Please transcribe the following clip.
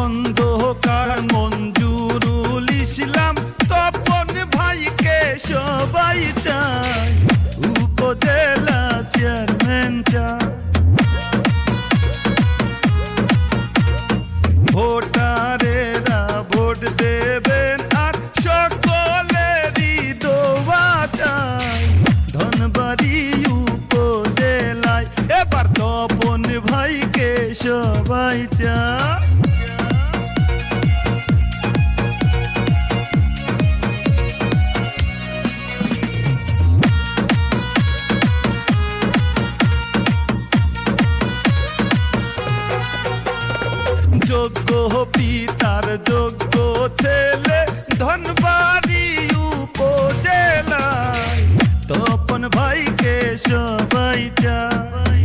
খন্দকার মঞ্জুরুল ইসলাম তপন ভাইকে সবাই চায়, উপজেলা চেয়ারম্যান চায়। ভোটারেরা ভোট দেবেন আর সকলেরই দোয়া চায়, ধনবাড়ি উপজেলায় এবার তপন ভাইকে সবাই চায়। যোগ্য পিতার যোগ্য ছেলে ধনবাড়ি উপজেলায় তপন ভাইকে সবাই চায়।